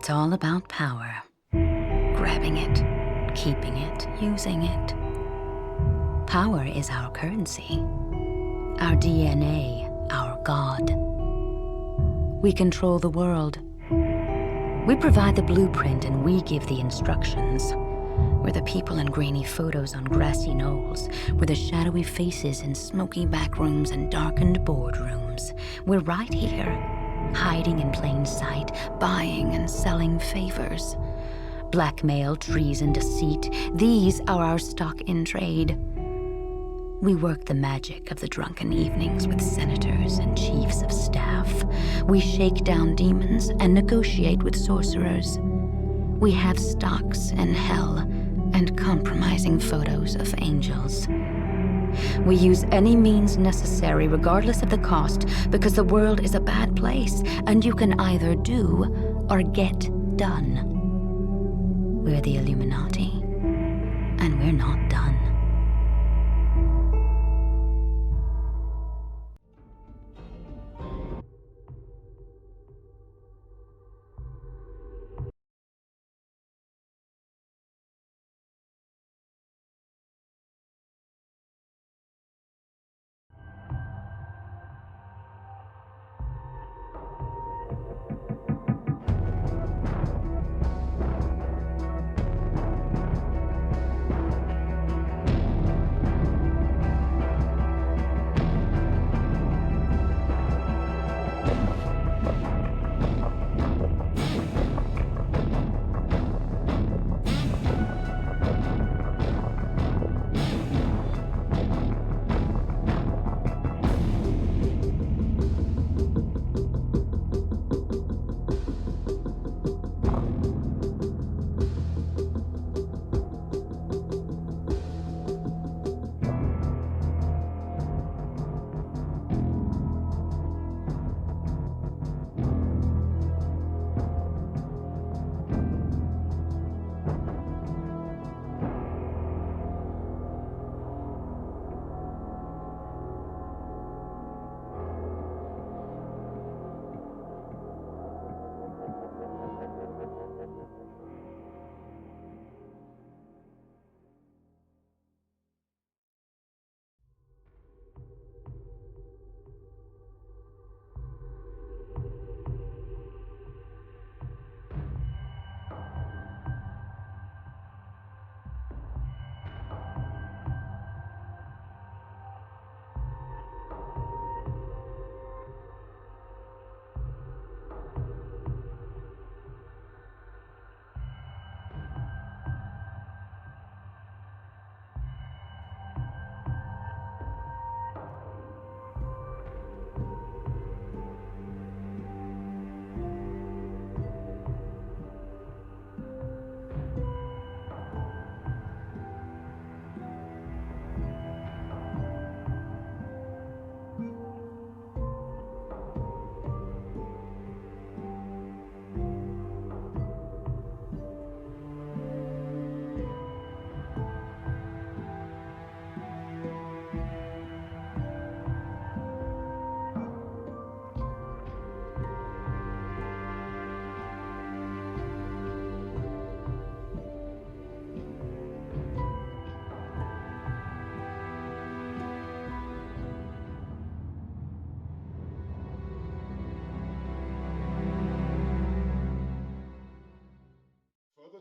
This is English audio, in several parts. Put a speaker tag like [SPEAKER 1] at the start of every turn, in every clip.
[SPEAKER 1] It's all about power. Grabbing it, keeping it, using it. Power is our currency. Our DNA, our God. We control the world. We provide the blueprint and we give the instructions. We're the people in grainy photos on grassy knolls. We're the shadowy faces in smoky back rooms and darkened boardrooms. We're right here, hiding in plain sight, buying and selling favors. Blackmail, treason, deceit, these are our stock in trade. We work the magic of the drunken evenings with senators and chiefs of staff. We shake down demons and negotiate with sorcerers. We have stocks in hell and compromising photos of angels. We use any means necessary, regardless of the cost, because the world is a bad place, and you can either do or get done. We're the Illuminati, and we're not done.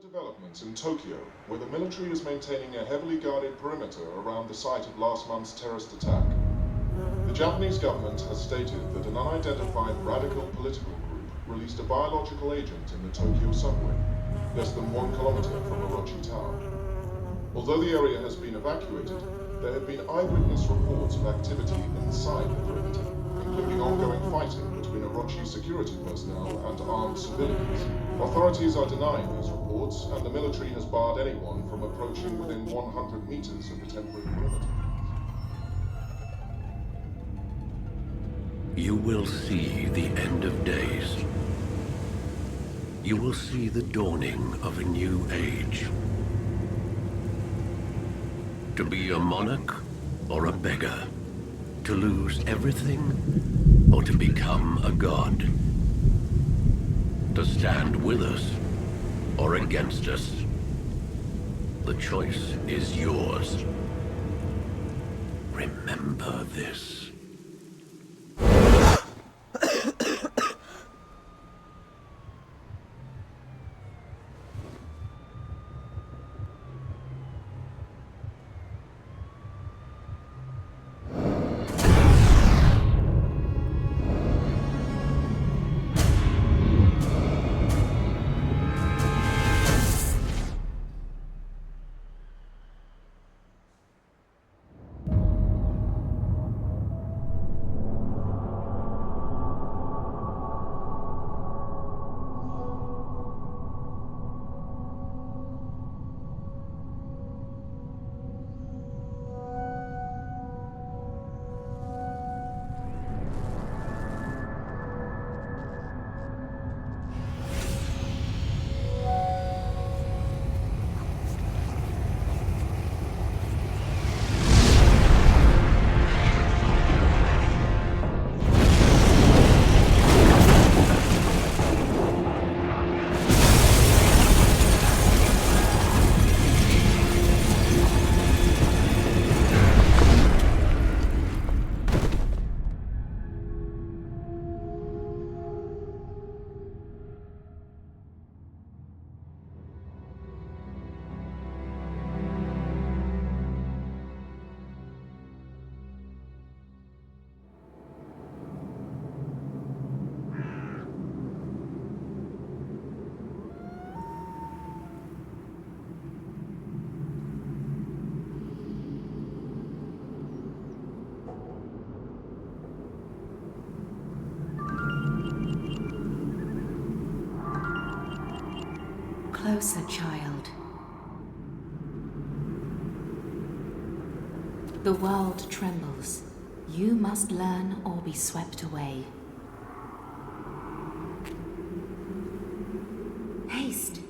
[SPEAKER 2] Developments in Tokyo, where the military is maintaining a heavily guarded perimeter around the site of last month's terrorist attack. The Japanese government has stated that an unidentified radical political group released a biological agent in the Tokyo subway, less than 1 kilometer from Orochi Tower. Although the area has been evacuated, there have been eyewitness reports of activity inside the perimeter, including ongoing fighting between Orochi security personnel and armed civilians. Authorities are denying these reports, and the military has barred anyone from approaching within 100 meters of the temporary perimeter.
[SPEAKER 3] You will see the end of days. You will see the dawning of a new age. To be a monarch or a beggar. To lose everything or to become a god. to stand with us or against us. The choice is yours. Remember this.
[SPEAKER 1] Closer, child. The world trembles. You must learn or be swept away. Haste.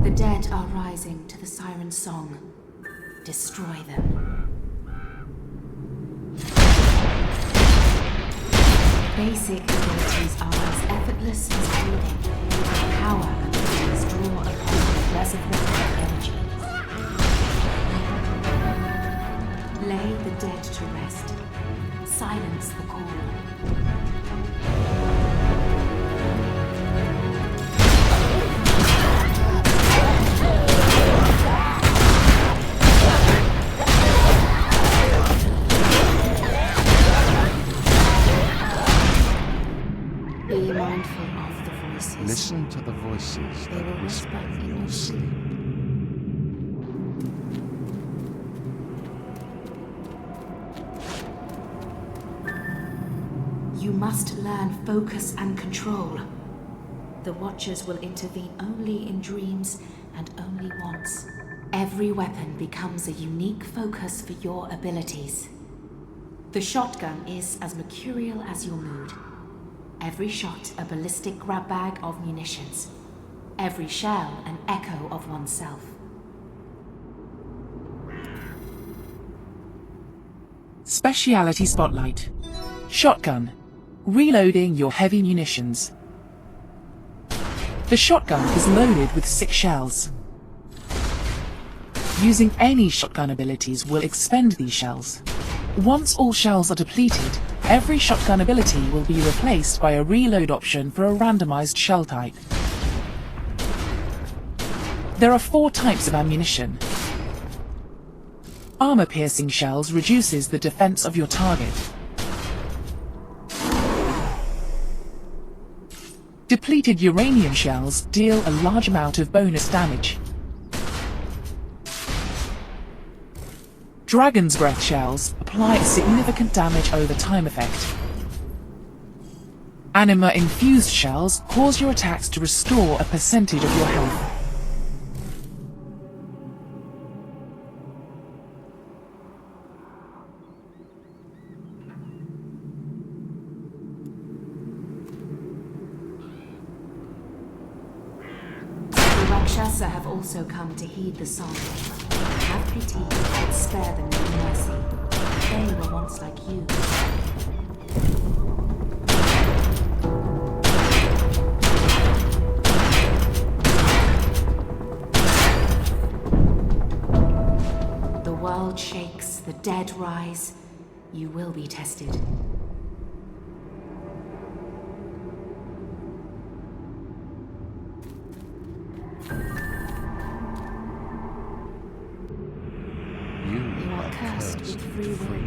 [SPEAKER 1] The dead are rising to the siren song. Destroy them. Basic abilities are as effortless as breathing. Power abilities draw upon the reservoir of energy. Lay the dead to rest. Silence the call. Be mindful of the voices.
[SPEAKER 4] Listen to the voices
[SPEAKER 1] They will
[SPEAKER 4] that whisper
[SPEAKER 1] whisper
[SPEAKER 4] in
[SPEAKER 1] in
[SPEAKER 4] your
[SPEAKER 1] your
[SPEAKER 4] sleep.
[SPEAKER 1] You must learn focus and control. The Watchers will intervene only in dreams and only once. Every weapon becomes a unique focus for your abilities. The shotgun is as mercurial as your mood. Every shot a ballistic grab bag of munitions. Every shell an echo of oneself.
[SPEAKER 5] Speciality Spotlight. Shotgun. Reloading your heavy munitions. The shotgun is loaded with 6 shells. Using any shotgun abilities will expend these shells. Once all shells are depleted, every shotgun ability will be replaced by a reload option for a randomized shell type. There are 4 types of ammunition. Armor-piercing shells reduces the defense of your target. Depleted uranium shells deal a large amount of bonus damage. Dragon's Breath shells apply a significant damage over time effect. Anima-infused shells cause your attacks to restore a percentage of your health.
[SPEAKER 1] Shasa have also come to heed the song. Have pity, but spare them no mercy. They were once like you. The world shakes, the dead rise. You will be tested.
[SPEAKER 3] You
[SPEAKER 1] are cursed with free will.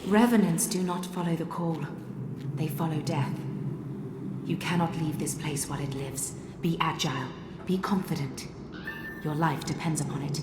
[SPEAKER 1] Revenants do not follow the call. They follow death. You cannot leave this place while it lives. Be agile. Be confident. Your life depends upon it.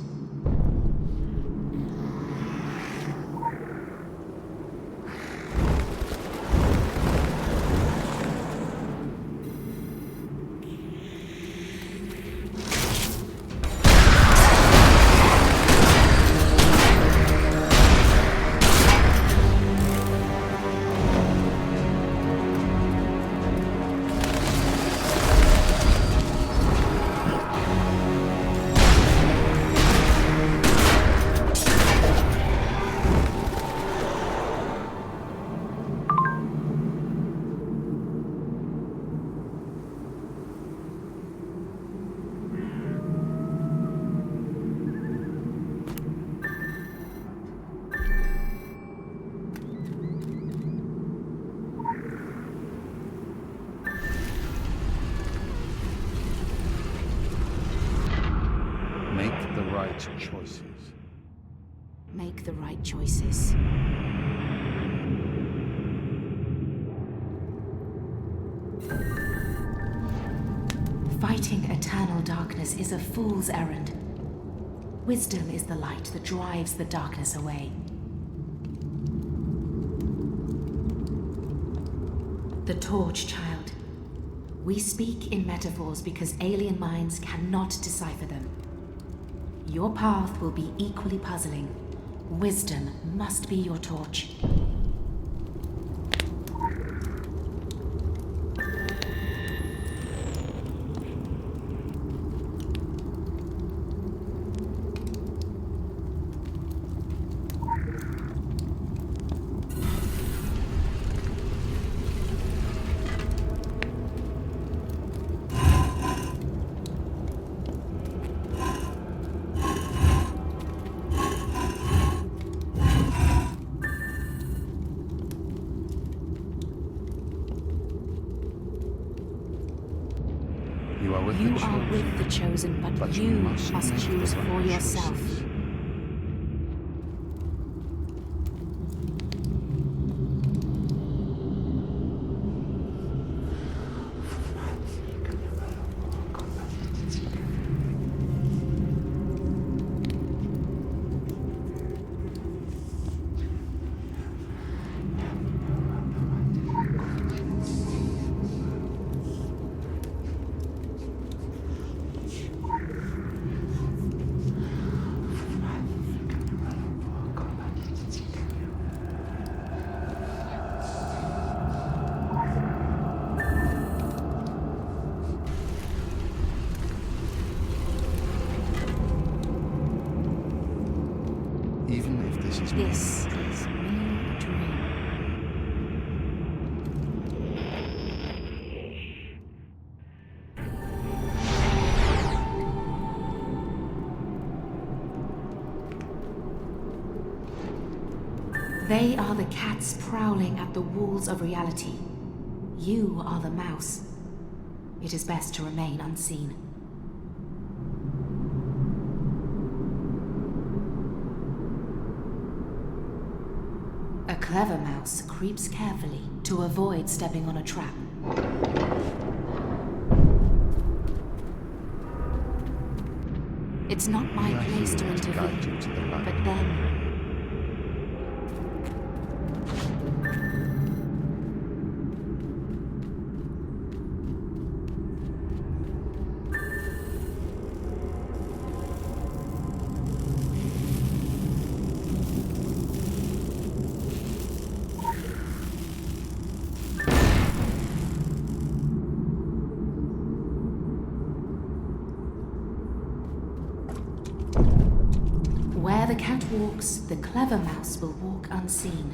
[SPEAKER 4] Make the right choices.
[SPEAKER 1] Make the right choices. Fighting eternal darkness is a fool's errand. Wisdom is the light that drives the darkness away. The torch, child. We speak in metaphors because alien minds cannot decipher them. Your path will be equally puzzling. Wisdom must be your torch.
[SPEAKER 4] You are with
[SPEAKER 1] the chosen, but you must choose for yourself. This is merely a dream. They are the cats prowling at the walls of reality. You are the mouse. It is best to remain unseen. A clever mouse creeps carefully to avoid stepping on a trap. It's not my place to intervene, but then... Where the cat walks, the clever mouse will walk unseen.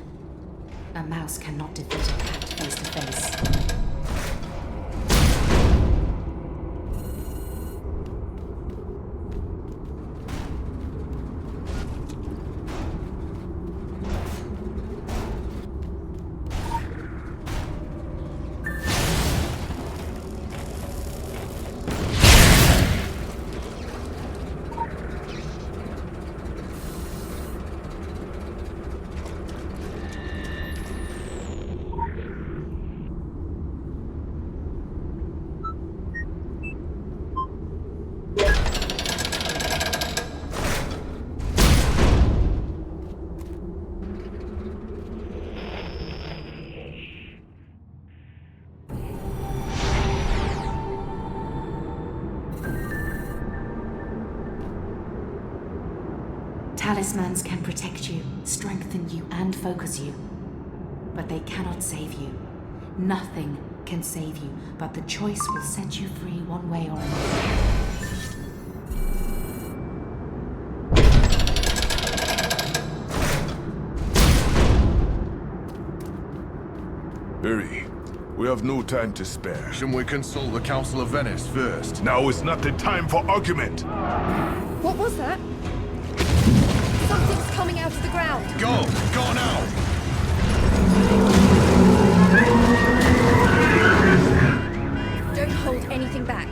[SPEAKER 1] A mouse cannot defeat a cat face to face. Talismans can protect you, strengthen you, and focus you. But they cannot save you. Nothing can save you, but the choice will set you free one way or another.
[SPEAKER 6] Hurry. We have no time to spare.
[SPEAKER 7] Shouldn't we consult the Council of Venice first?
[SPEAKER 6] Now is not the time for argument!
[SPEAKER 8] What was that? Something's coming out of the ground.
[SPEAKER 7] Go! Go now!
[SPEAKER 8] Don't hold anything back.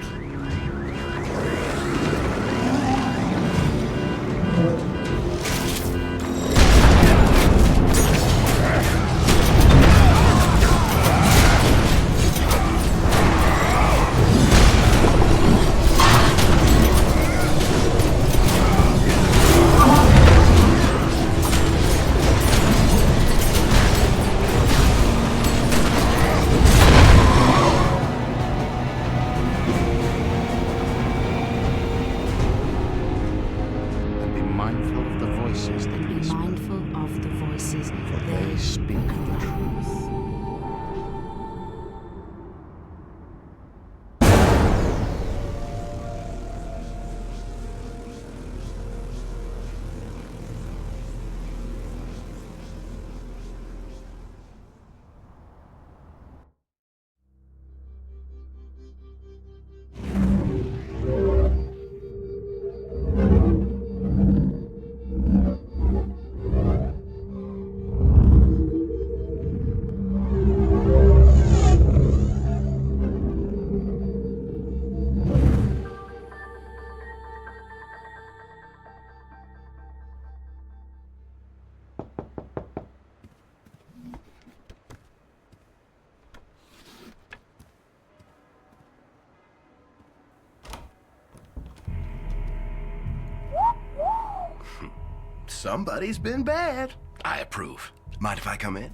[SPEAKER 9] Somebody's been bad. I approve. Mind if I come in?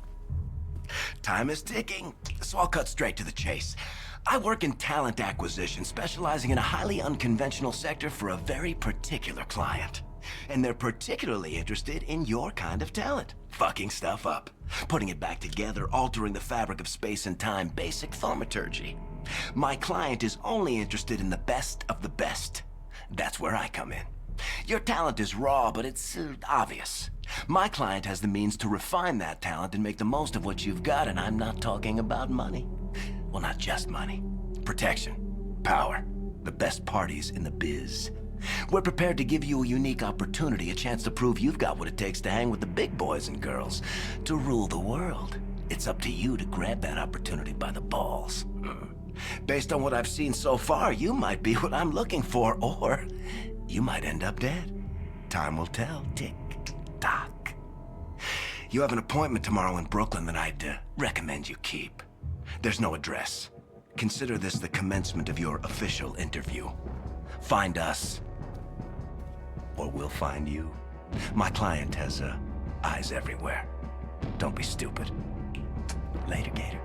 [SPEAKER 9] Time is ticking, so I'll cut straight to the chase. I work in talent acquisition, specializing in a highly unconventional sector for a very particular client. And they're particularly interested in your kind of talent. Fucking stuff up, putting it back together, altering the fabric of space and time, basic thaumaturgy. My client is only interested in the best of the best. That's where I come in. Your talent is raw, but it's obvious. My client has the means to refine that talent and make the most of what you've got, and I'm not talking about money. Well, not just money. Protection, power, the best parties in the biz. We're prepared to give you a unique opportunity, a chance to prove you've got what it takes to hang with the big boys and girls, to rule the world. It's up to you to grab that opportunity by the balls. Based on what I've seen so far, you might be what I'm looking for, or you might end up dead. Time will tell. Tick, tock. You have an appointment tomorrow in Brooklyn that I'd recommend you keep. There's no address. Consider this the commencement of your official interview. Find us, or we'll find you. My client has eyes everywhere. Don't be stupid. Later, Gator.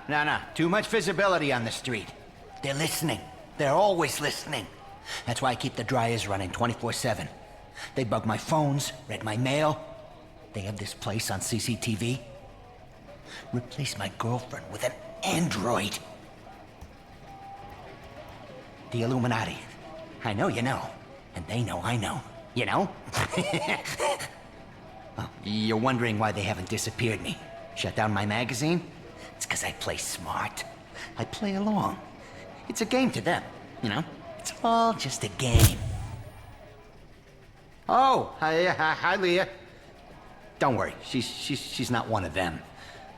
[SPEAKER 10] No. Too much visibility on the street. They're listening. They're always listening. That's why I keep the dryers running 24/7. They bug my phones, read my mail. They have this place on CCTV. Replace my girlfriend with an android. The Illuminati. I know you know. And they know I know. You know? Oh, you're wondering why they haven't disappeared me. Shut down my magazine? It's because I play smart. I play along. It's a game to them, you know? It's all just a game. Oh, hi, Leah. Don't worry, she's not one of them.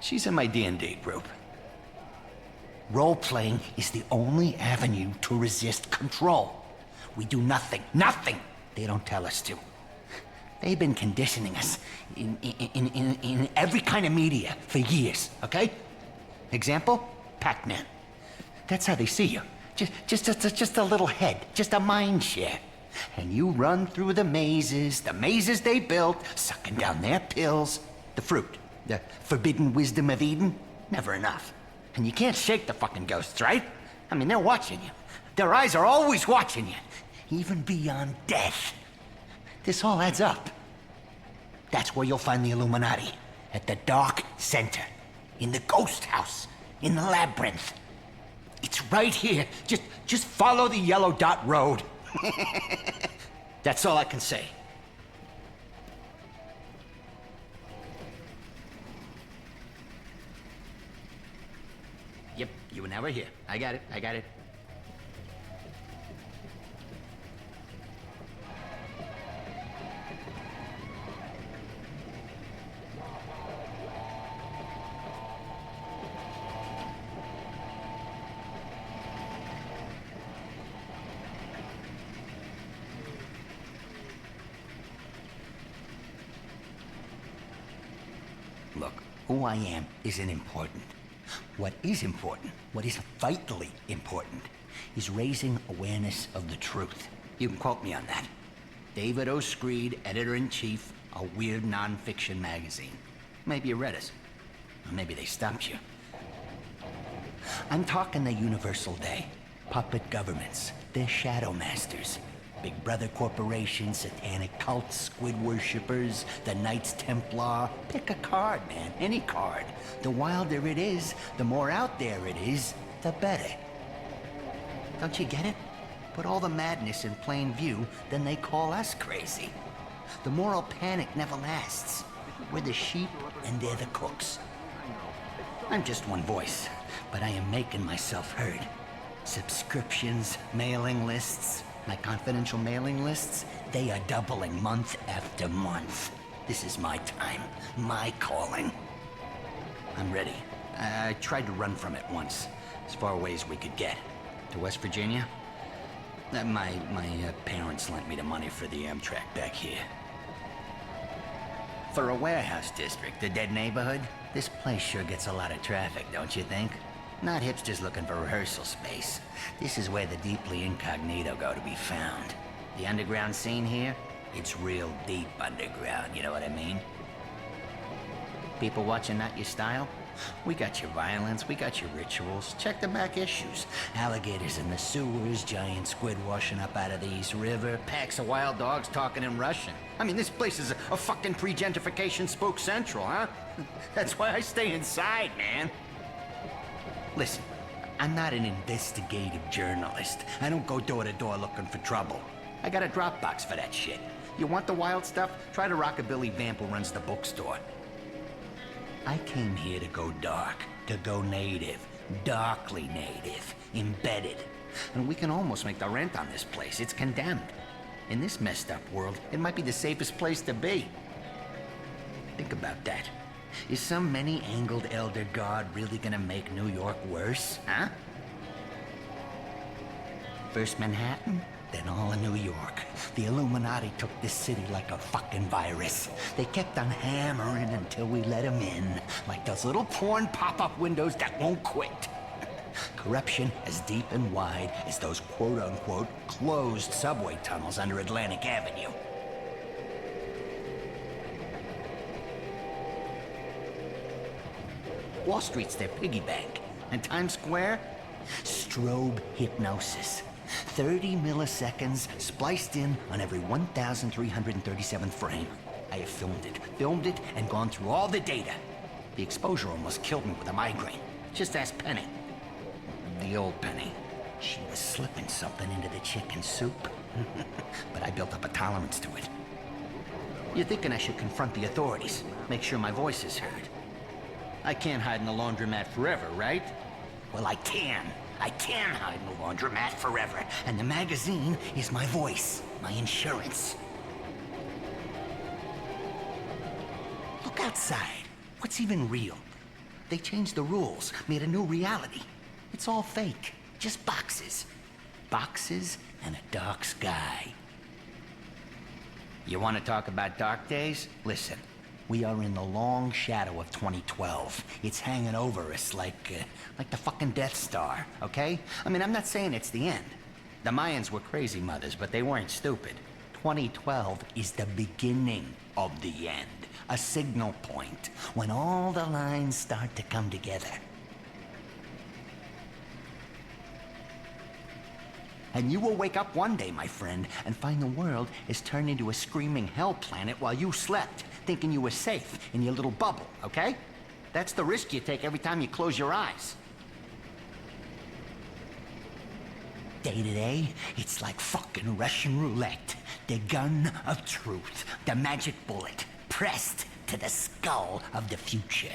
[SPEAKER 10] She's in my D&D group. Role-playing is the only avenue to resist control. We do nothing they don't tell us to. They've been conditioning us in every kind of media for years, okay? Example, Pac-Man. That's how they see you. Just a little head, just a mind share. And you run through the mazes they built, sucking down their pills. The fruit, the forbidden wisdom of Eden, never enough. And you can't shake the fucking ghosts, right? I mean, they're watching you. Their eyes are always watching you, even beyond death. This all adds up. That's where you'll find the Illuminati, at the dark center, in the ghost house, in the labyrinth. It's right here. Just follow the yellow dot road. That's all I can say. Yep, you were never here. I got it. Look, who I am isn't important. What is important, what is vitally important, is raising awareness of the truth. You can quote me on that. David O. Screed, Editor-in-Chief, A weird non-fiction magazine. Maybe you read it. Or maybe they stopped you. I'm talking the Universal Day. Puppet governments. They're shadow masters. Big Brother corporations, satanic cults, squid worshippers, the Knights Templar. Pick a card, man. Any card. The wilder it is, the more out there it is, the better. Don't you get it? Put all the madness in plain view, then they call us crazy. The moral panic never lasts. We're the sheep and they're the cooks. I'm just one voice, but I am making myself heard. Subscriptions, mailing lists, my confidential mailing lists, they are doubling month after month. This is my time, my calling. I'm ready. I tried to run from it once, as far away as we could get. To West Virginia? My parents lent me the money for the Amtrak back here. For a warehouse district, a dead neighborhood, this place sure gets a lot of traffic, don't you think? Not hipsters looking for rehearsal space. This is where the deeply incognito go to be found. The underground scene here, it's real deep underground, you know what I mean? People watching not your style? We got your violence, we got your rituals. Check the back issues. Alligators in the sewers, giant squid washing up out of the East River, packs of wild dogs talking in Russian. I mean, this place is a fucking pre-gentrification spook central, huh? That's why I stay inside, man. Listen, I'm not an investigative journalist. I don't go door to door looking for trouble. I got a Dropbox for that shit. You want the wild stuff? Try the rockabilly vamp who runs the bookstore. I came here to go dark, to go native, darkly native, embedded. And we can almost make the rent on this place. It's condemned. In this messed up world, it might be the safest place to be. Think about that. Is some many-angled elder god really gonna make New York worse, huh? First Manhattan, then all of New York. The Illuminati took this city like a fucking virus. They kept on hammering until we let them in, like those little porn pop-up windows that won't quit. Corruption as deep and wide as those quote-unquote closed subway tunnels under Atlantic Avenue. Wall Street's their piggy bank. And Times Square? Strobe hypnosis. 30 milliseconds spliced in on every 1,337th frame. I have filmed it, and gone through all the data. The exposure almost killed me with a migraine. Just ask Penny. The old Penny. She was slipping something into the chicken soup. But I built up a tolerance to it. You're thinking I should confront the authorities, make sure my voice is heard. I can't hide in the laundromat forever, right? Well, I can. I can hide in the laundromat forever. And the magazine is my voice, my insurance. Look outside. What's even real? They changed the rules, made a new reality. It's all fake. Just boxes. Boxes and a dark sky. You want to talk about dark days? Listen. We are in the long shadow of 2012. It's hanging over us like the fucking Death Star, okay? I mean, I'm not saying it's the end. The Mayans were crazy mothers, but they weren't stupid. 2012 is the beginning of the end. A signal point, when all the lines start to come together. And you will wake up one day, my friend, and find the world has turned into a screaming hell planet while you slept, thinking you were safe in your little bubble, okay? That's the risk you take every time you close your eyes. Day to day, it's like fucking Russian roulette. The gun of truth, the magic bullet, pressed to the skull of the future.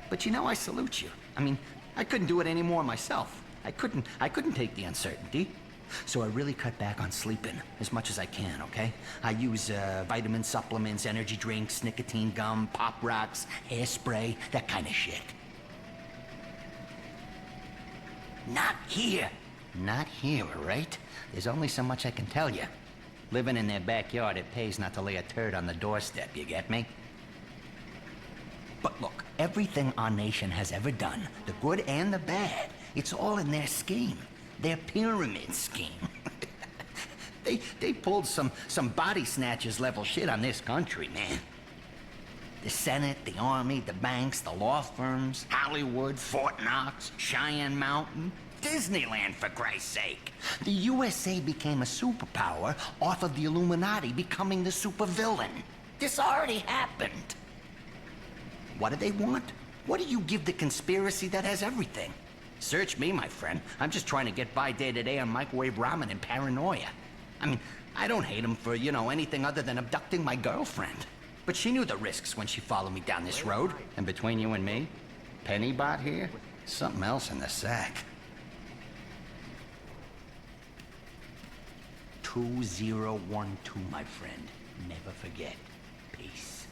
[SPEAKER 10] But you know, I salute you. I mean, I couldn't do it anymore myself. I couldn't take the uncertainty. So I really cut back on sleeping as much as I can, okay? I use vitamin supplements, energy drinks, nicotine gum, pop rocks, hairspray, that kind of shit. Not here. Not here, all right? There's only so much I can tell you. Living in their backyard, it pays not to lay a turd on the doorstep, you get me? But look, everything our nation has ever done, the good and the bad, it's all in their scheme. Their pyramid scheme. They pulled some body snatchers level shit on this country, man. The Senate, the Army, the banks, the law firms, Hollywood, Fort Knox, Cheyenne Mountain, Disneyland, for Christ's sake. The USA became a superpower off of the Illuminati becoming the supervillain. This already happened. What do they want? What do you give the conspiracy that has everything? Search me, my friend. I'm just trying to get by day to day on microwave ramen and paranoia. I mean, I don't hate them for, anything other than abducting my girlfriend. But she knew the risks when she followed me down this road. And between you and me, Pennybot here, something else in the sack. 2012, my friend. Never forget. Peace.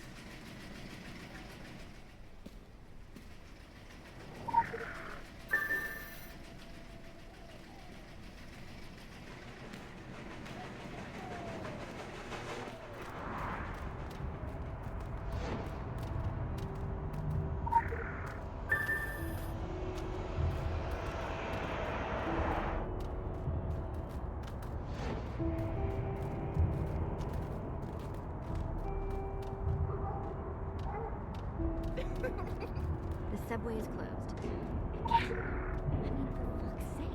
[SPEAKER 11] The subway is closed. I mean, for fuck's sake.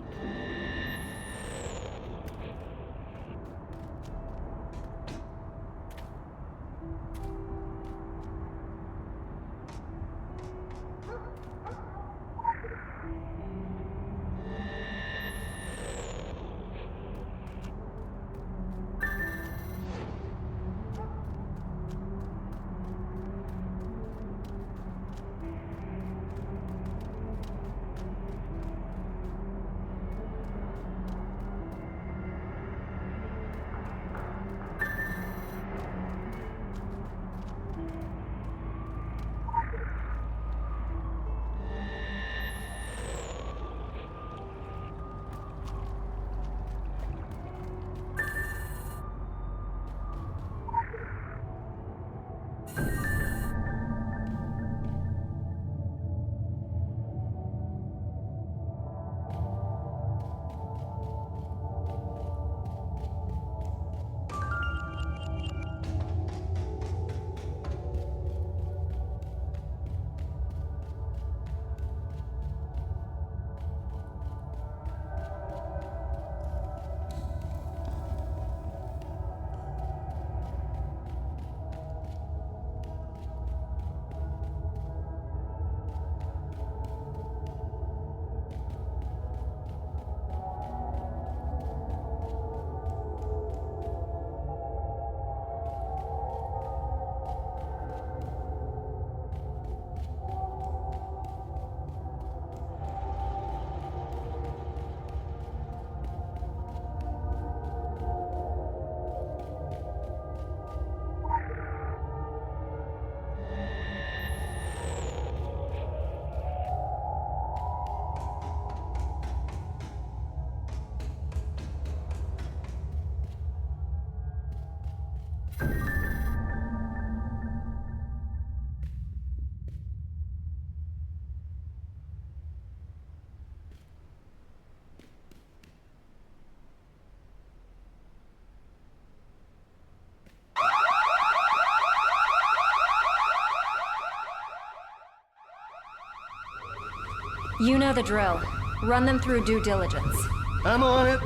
[SPEAKER 8] You know the drill. Run them through due diligence.
[SPEAKER 12] I'm on it.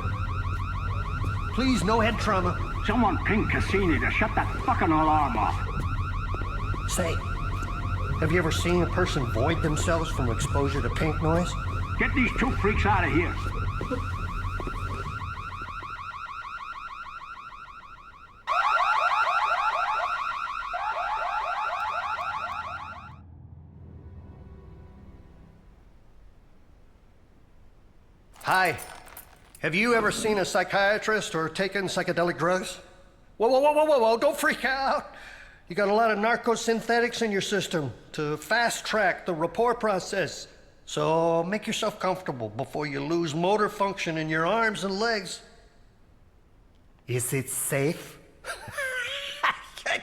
[SPEAKER 12] Please, no head trauma.
[SPEAKER 13] Someone ping Cassini to shut that fucking alarm off.
[SPEAKER 12] Say, have you ever seen a person void themselves from exposure to pink noise?
[SPEAKER 13] Get these two freaks out of here.
[SPEAKER 12] Hi. Have you ever seen a psychiatrist or taken psychedelic drugs? Whoa, don't freak out. You got a lot of narcosynthetics in your system to fast-track the rapport process. So make yourself comfortable before you lose motor function in your arms and legs. Is it safe?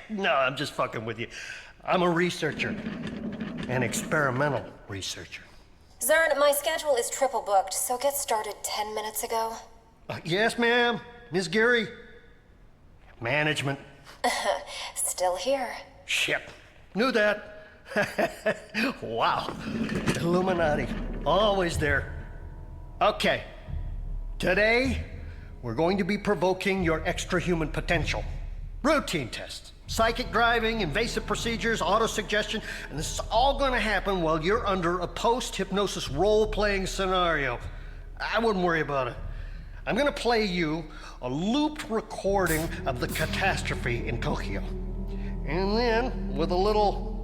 [SPEAKER 12] No, I'm just fucking with you. I'm a researcher, an experimental researcher.
[SPEAKER 14] Zurn, my schedule is triple booked, so get started 10 minutes ago.
[SPEAKER 12] Yes, ma'am. Miss Geary, Management.
[SPEAKER 14] Still here.
[SPEAKER 12] Shit. Knew that. Wow. Illuminati. Always there. Okay. Today, we're going to be provoking your extra-human potential. Routine tests. Psychic driving, invasive procedures, auto-suggestion, and this is all gonna happen while you're under a post-hypnosis role-playing scenario. I wouldn't worry about it. I'm gonna play you a looped recording of the catastrophe in Tokyo. And then, with a little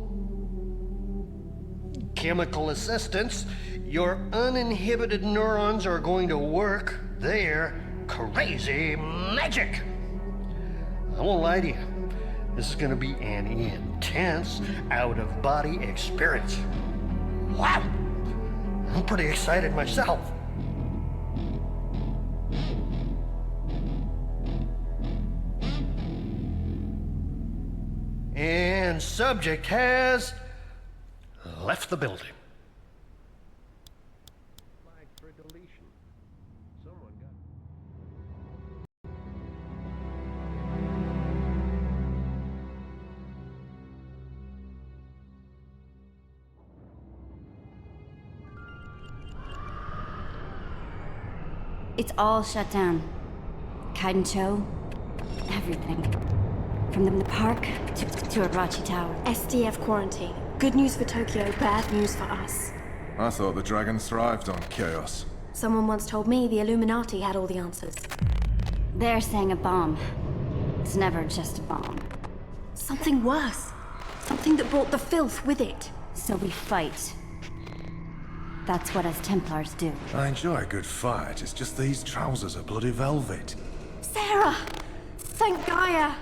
[SPEAKER 12] chemical assistance, your uninhibited neurons are going to work their crazy magic. I won't lie to you. This is gonna be an intense, out-of-body experience. Wow! I'm pretty excited myself. And subject has left the building.
[SPEAKER 11] It's all shut down. Kaidencho, everything. From the park to Arachi Tower.
[SPEAKER 14] SDF quarantine. Good news for Tokyo, bad news for us.
[SPEAKER 7] I thought the dragons thrived on chaos.
[SPEAKER 14] Someone once told me the Illuminati had all the answers.
[SPEAKER 11] They're saying a bomb. It's never just a bomb.
[SPEAKER 14] Something worse. Something that brought the filth with it.
[SPEAKER 11] So we fight. That's what us Templars do.
[SPEAKER 7] I enjoy a good fight, it's just these trousers are bloody velvet.
[SPEAKER 14] Sarah! Thank Gaia!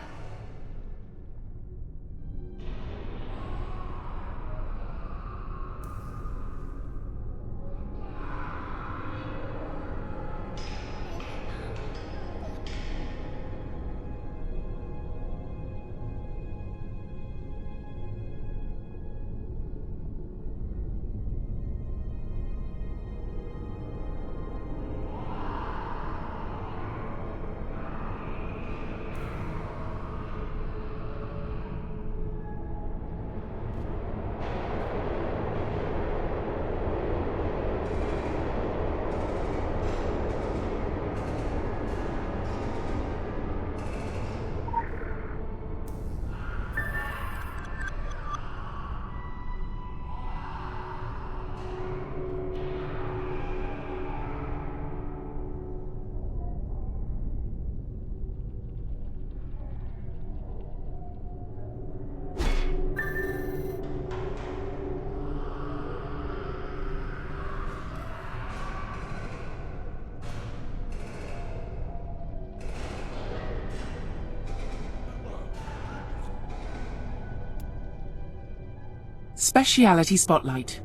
[SPEAKER 5] Speciality Spotlight.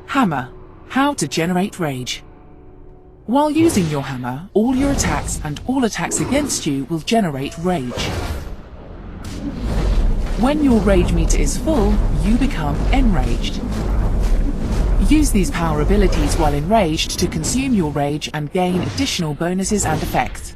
[SPEAKER 5] Hammer. How to generate rage. While using your hammer, all your attacks and all attacks against you will generate rage. When your rage meter is full, you become enraged. Use these power abilities while enraged to consume your rage and gain additional bonuses and effects.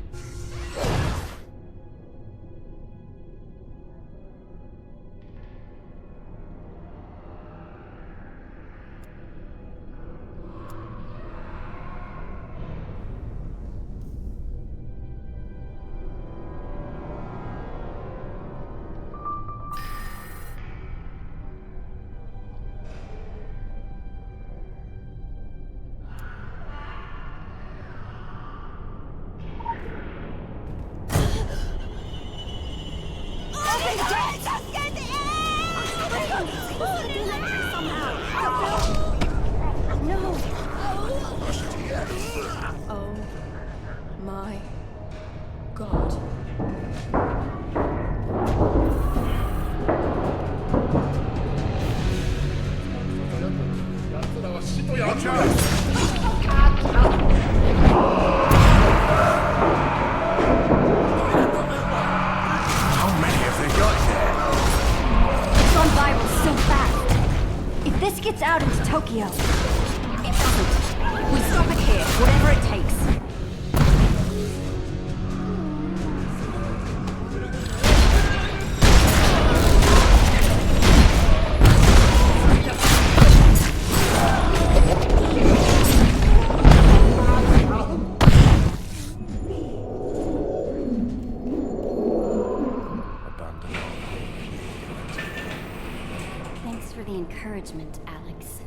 [SPEAKER 11] encouragement, Alex.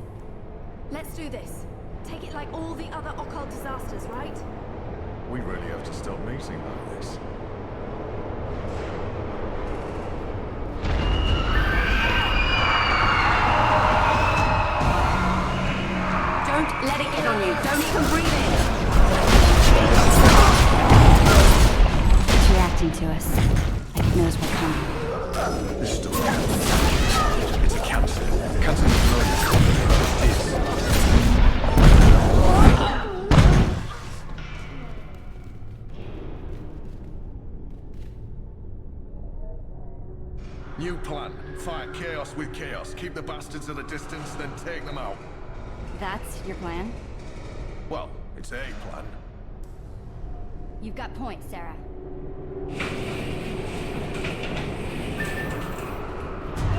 [SPEAKER 14] Let's do this. Take it like all the other occult disasters, right?
[SPEAKER 7] We really have to stop meeting like this.
[SPEAKER 8] Don't let it get on you. Don't even breathe in.
[SPEAKER 11] It's reacting to us. Like it knows we're coming.
[SPEAKER 7] This stuff cancer. It's a cancer. Cancer doesn't know you're coming. It is. New plan. Fight chaos with chaos. Keep the bastards at a distance, then take them out.
[SPEAKER 11] That's your plan?
[SPEAKER 7] Well, it's a plan.
[SPEAKER 11] You've got points, Sarah.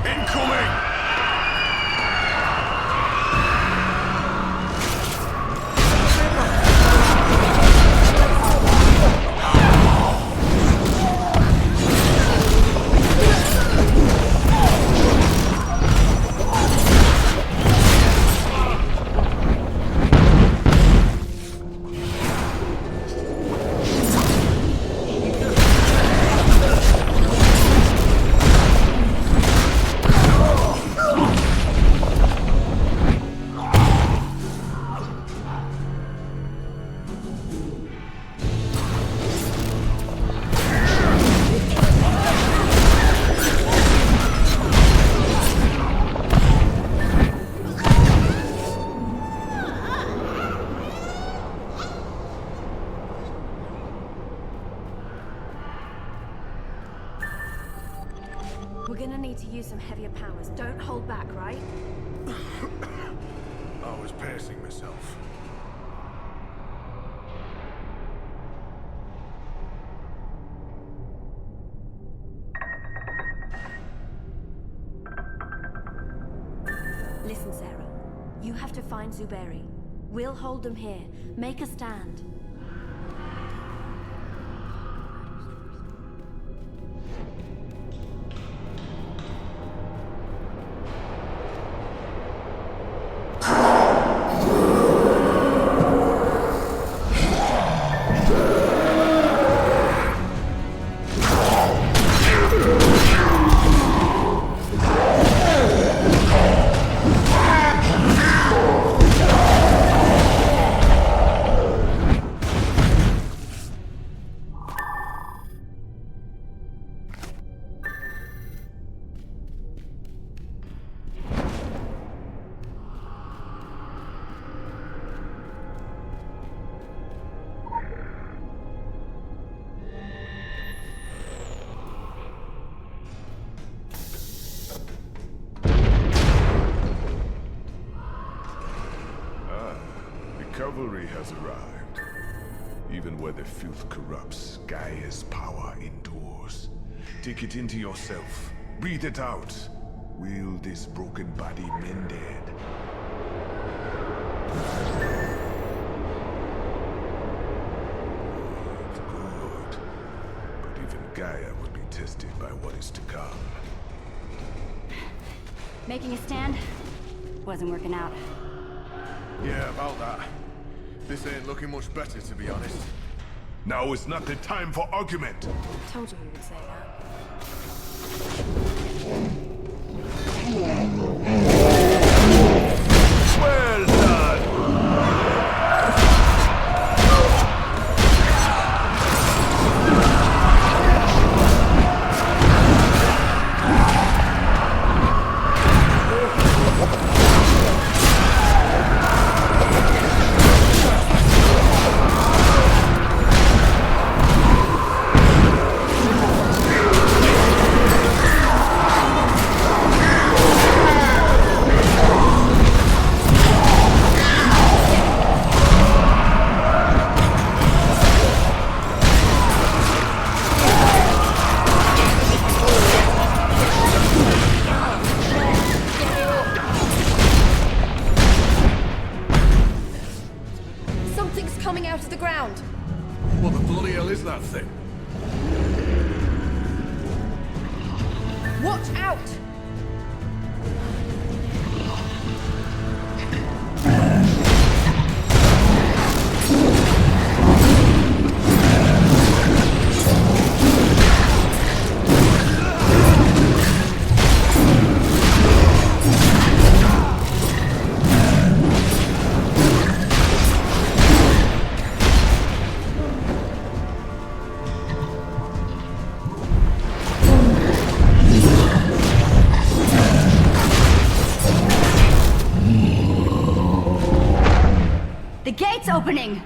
[SPEAKER 7] Incoming!
[SPEAKER 14] We're gonna need to use some heavier powers. Don't hold back, right?
[SPEAKER 7] I was pacing myself.
[SPEAKER 14] Listen, Sarah. You have to find Zuberi. We'll hold them here. Make a stand.
[SPEAKER 6] Cavalry has arrived. Even where the filth corrupts, Gaia's power endures. Take it into yourself. Breathe it out. Will this broken body mended? Good. But even Gaia will be tested by what is to come.
[SPEAKER 11] Making a stand? Wasn't working out.
[SPEAKER 7] Yeah, about that. This ain't looking much better, to be honest.
[SPEAKER 6] Now is not the time for argument.
[SPEAKER 14] Told you we would say that.
[SPEAKER 6] Well done!
[SPEAKER 14] Coming out of the ground.
[SPEAKER 7] What the bloody hell is that thing?
[SPEAKER 14] Watch out!
[SPEAKER 11] gate's opening!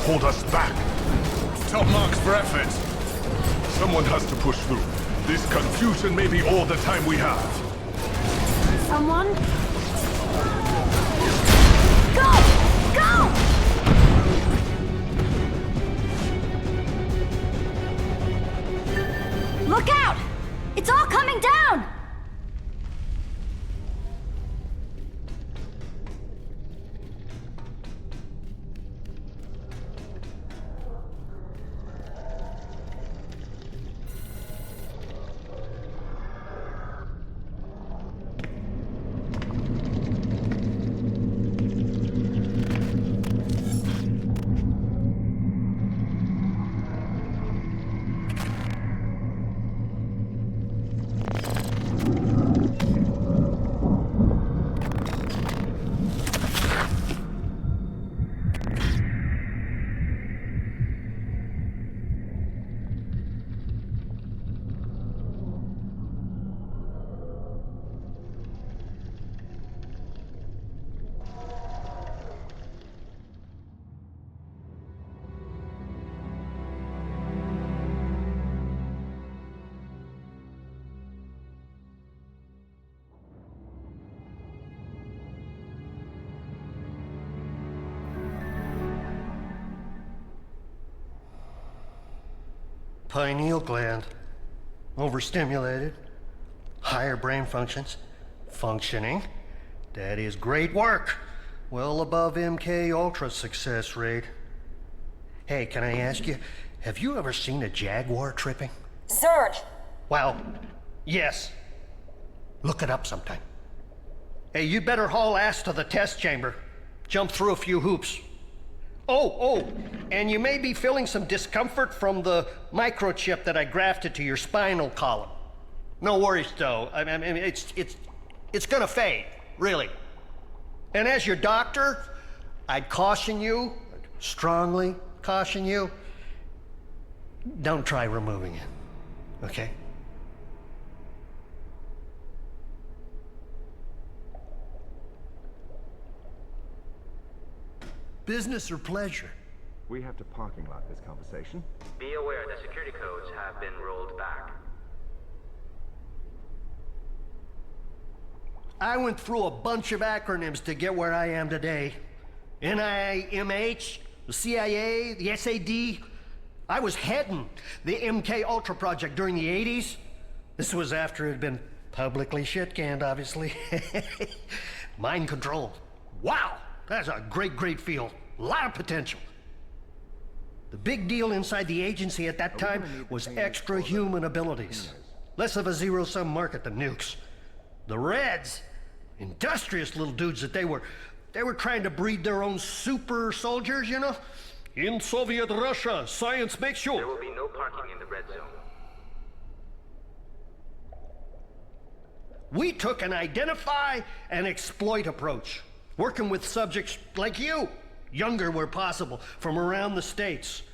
[SPEAKER 6] Hold us back. Top marks for effort. Someone has to push through. This confusion may be all the time we have.
[SPEAKER 11] Someone? Go! Go! Look out! It's all coming down!
[SPEAKER 12] Pineal gland. Overstimulated. Higher brain functions. Functioning. That is great work. Well above MK Ultra success rate. Hey, can I ask you, have you ever seen a jaguar tripping?
[SPEAKER 14] Zurn!
[SPEAKER 12] Well, yes. Look it up sometime. Hey, you better haul ass to the test chamber. Jump through a few hoops. Oh, and you may be feeling some discomfort from the microchip that I grafted to your spinal column. No worries, though. I mean, it's gonna fade, really. And as your doctor, I'd caution you, strongly caution you, don't try removing it, okay? Business or pleasure?
[SPEAKER 7] We have to parking lot this conversation.
[SPEAKER 15] Be aware that security codes have been rolled back.
[SPEAKER 12] I went through a bunch of acronyms to get where I am today. NIMH, the CIA, the SAD. I was heading the MK Ultra project during the 80s. This was after it had been publicly shit-canned, obviously. Mind control. Wow! That's a great field. A lot of potential. The big deal inside the agency at that time was extra-human abilities. Less of a zero-sum market than nukes. The Reds, industrious little dudes that they were trying to breed their own super soldiers, you know? In Soviet Russia, science makes sure.
[SPEAKER 15] There will be no parking in the red zone.
[SPEAKER 12] We took an identify and exploit approach. Working with subjects like you, younger where possible, from around the States.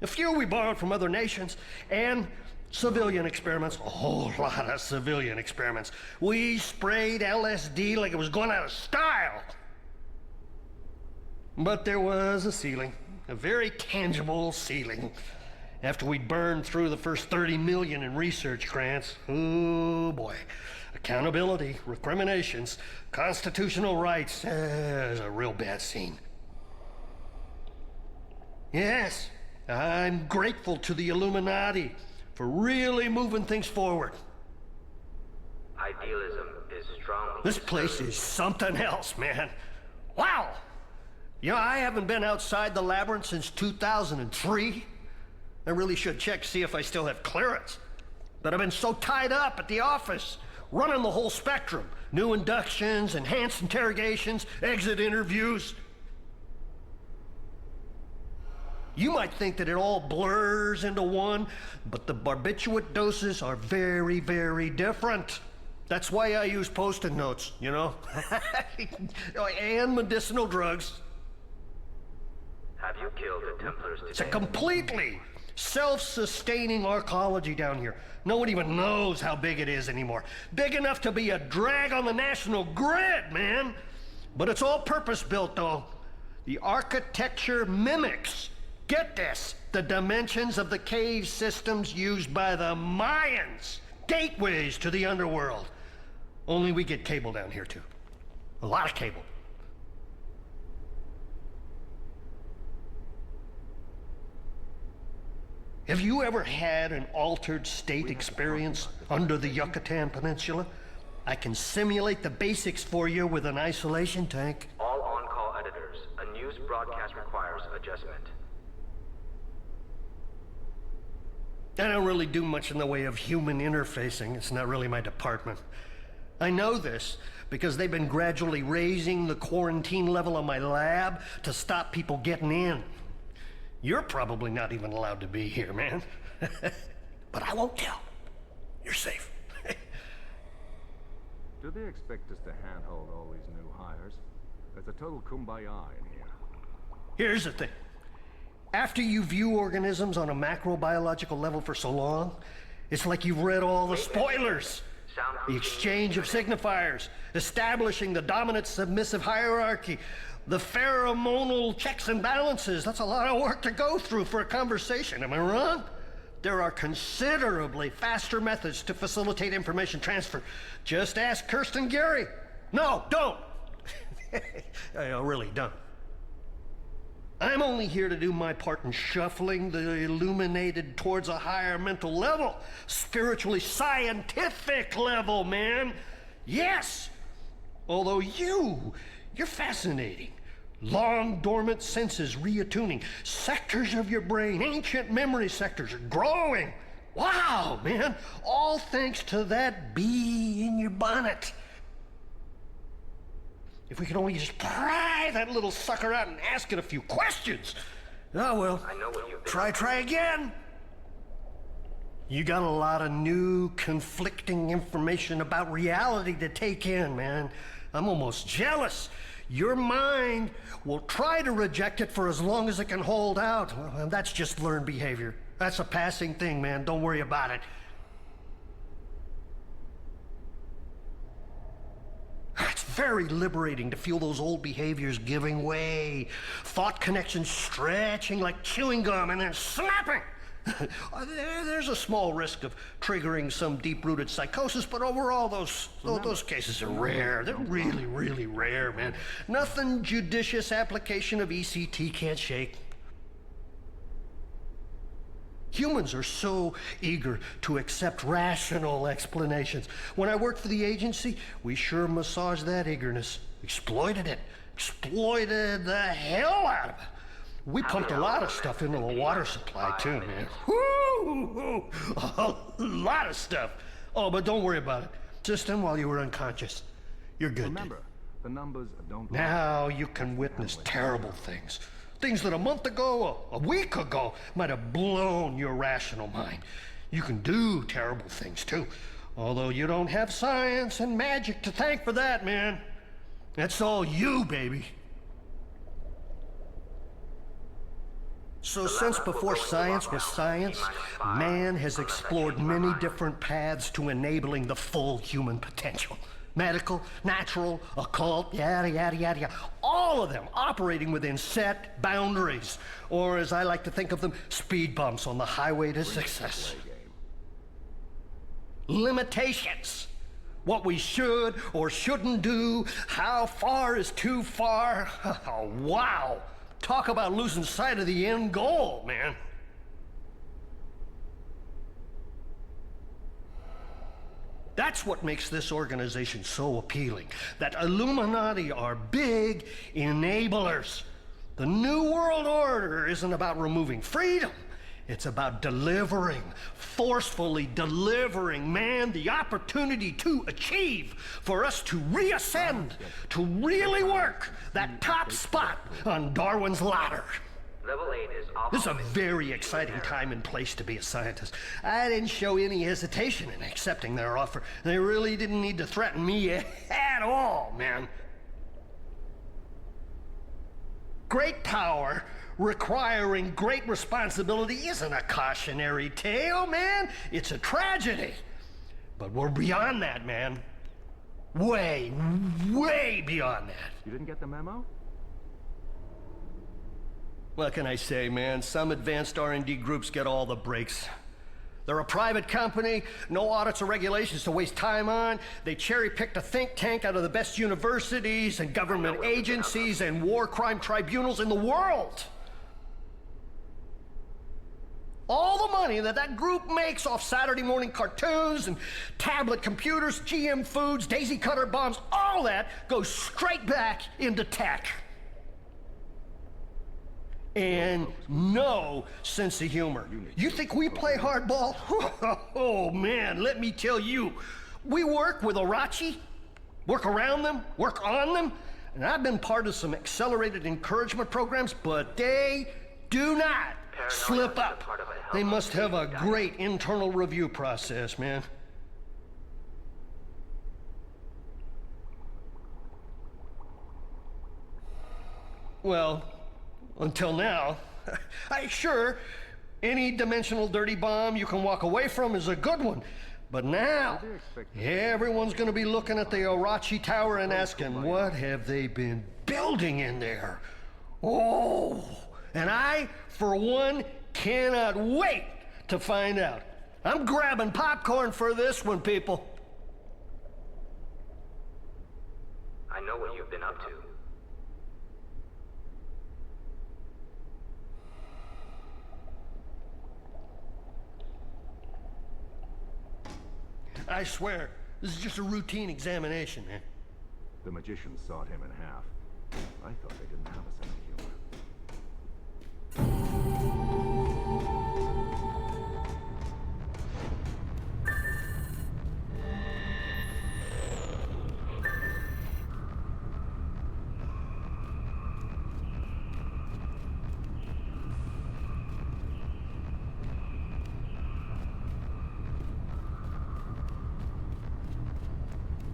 [SPEAKER 12] A few we borrowed from other nations, and civilian experiments, a whole lot of civilian experiments. We sprayed LSD like it was going out of style. But there was a ceiling, a very tangible ceiling. After we'd burned through the first 30 million in research grants, oh boy. Accountability, recriminations, constitutional rights. It's a real bad scene. Yes, I'm grateful to the Illuminati for really moving things forward.
[SPEAKER 15] Idealism is strongly...
[SPEAKER 12] This place is something else, man. Wow! You know, I haven't been outside the labyrinth since 2003. I really should check to see if I still have clearance. But I've been so tied up at the office, running the whole spectrum. New inductions, enhanced interrogations, exit interviews. You might think that it all blurs into one, but the barbiturate doses are very, very different. That's why I use post-it notes, you know? And medicinal drugs.
[SPEAKER 15] Have you killed the Templars today?
[SPEAKER 12] It's a completely self-sustaining arcology down here. No one even knows how big it is anymore. Big enough to be a drag on the national grid, man. But it's all purpose-built, though. The architecture mimics, get this, the dimensions of the cave systems used by the Mayans. Gateways to the underworld. Only we get cable down here, too. A lot of cable. Have you ever had an altered state experience under the Yucatan Peninsula? I can simulate the basics for you with an isolation tank.
[SPEAKER 15] All on-call editors. A news broadcast requires adjustment.
[SPEAKER 12] I don't really do much in the way of human interfacing. It's not really my department. I know this because they've been gradually raising the quarantine level of my lab to stop people getting in. You're probably not even allowed to be here, man. But I won't tell. You're safe.
[SPEAKER 7] Do they expect us to handhold all these new hires? There's a total kumbaya in here.
[SPEAKER 12] Here's the thing. After you view organisms on a macrobiological level for so long, it's like you've read all the spoilers. The exchange of signifiers, establishing the dominant-submissive hierarchy, the pheromonal checks and balances. That's a lot of work to go through for a conversation, am I wrong? There are considerably faster methods to facilitate information transfer. Just ask Kirsten Gary. No, don't. Really, don't. I'm only here to do my part in shuffling the illuminated towards a higher mental level. Spiritually scientific level, man. Yes! Although you're fascinating. Long dormant senses reattuning. Sectors of your brain, ancient memory sectors are growing. Wow, man. All thanks to that bee in your bonnet. If we could only just pry that little sucker out and ask it a few questions. Oh, well.
[SPEAKER 15] I know what you've been
[SPEAKER 12] Try again. You got a lot of new, conflicting information about reality to take in, man. I'm almost jealous. Your mind will try to reject it for as long as it can hold out. Well, that's just learned behavior. That's a passing thing, man. Don't worry about it. It's very liberating to feel those old behaviors giving way. Thought connections stretching like chewing gum and then snapping. There's a small risk of triggering some deep-rooted psychosis, but overall, those cases are rare. They're really, really rare, man. Nothing judicious application of ECT can't shake. Humans are so eager to accept rational explanations. When I worked for the agency, we sure massaged that eagerness. Exploited it. Exploited the hell out of it. We pumped a lot of stuff into the water supply, too, man. Woo! A lot of stuff. Oh, but don't worry about it. Just in while you were unconscious. You're good.
[SPEAKER 7] Remember, the numbers don't lie.
[SPEAKER 12] Now you can witness terrible things. Things that a month ago, a week ago, might have blown your rational mind. You can do terrible things, too. Although you don't have science and magic to thank for that, man. That's all you, baby. So since before science was science, man has explored many different paths to enabling the full human potential. Medical, natural, occult, yada, yada, yada, yada. All of them operating within set boundaries. Or as I like to think of them, speed bumps on the highway to success. Limitations. What we should or shouldn't do, how far is too far. Oh, wow. Talk about losing sight of the end goal, man. That's what makes this organization so appealing. That Illuminati are big enablers. The New World Order isn't about removing freedom. It's about delivering, forcefully delivering, man, the opportunity to achieve, for us to reascend, to really work that top spot on Darwin's ladder.
[SPEAKER 15] Level 8 is off.
[SPEAKER 12] This is a very exciting time and place to be a scientist. I didn't show any hesitation in accepting their offer. They really didn't need to threaten me at all, man. Great power requiring great responsibility isn't a cautionary tale, man. It's a tragedy. But we're beyond that, man. Way, way beyond that.
[SPEAKER 7] You didn't get the memo?
[SPEAKER 12] What can I say, man? Some advanced R&D groups get all the breaks. They're a private company, no audits or regulations to waste time on. They cherry-picked a think tank out of the best universities and government agencies and war crime tribunals in the world. All the money that group makes off Saturday morning cartoons and tablet computers, GM foods, daisy cutter bombs, all that goes straight back into tech. And no sense of humor. You think we play hardball? Oh man, let me tell you, we work with Orochi, work around them, work on them, and I've been part of some accelerated encouragement programs, but they do not slip up. They must have a great internal review process, man. Well, until now, sure, any dimensional dirty bomb you can walk away from is a good one. But now, everyone's gonna be looking at the Orochi Tower and asking, what have they been building in there? Oh, and I, for one, cannot wait to find out. I'm grabbing popcorn for this one, people.
[SPEAKER 15] I know what you've been up to.
[SPEAKER 12] I swear, this is just a routine examination, man.
[SPEAKER 7] The magician sawed him in half. I thought they didn't have a sense of humor.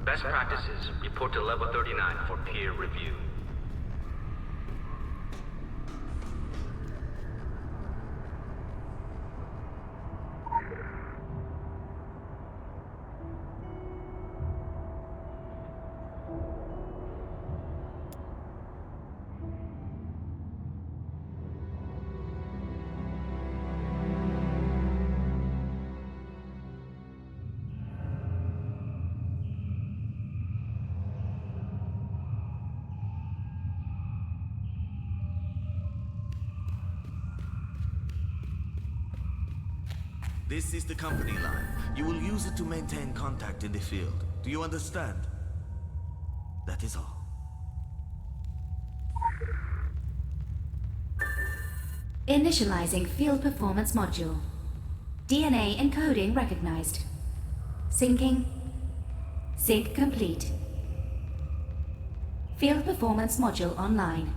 [SPEAKER 15] Best practices, report to level 39 for peer review.
[SPEAKER 16] This is the company line. You will use it to maintain contact in the field. Do you understand? That is all.
[SPEAKER 17] Initializing field performance module. DNA encoding recognized. Syncing. Sync complete. Field performance module online.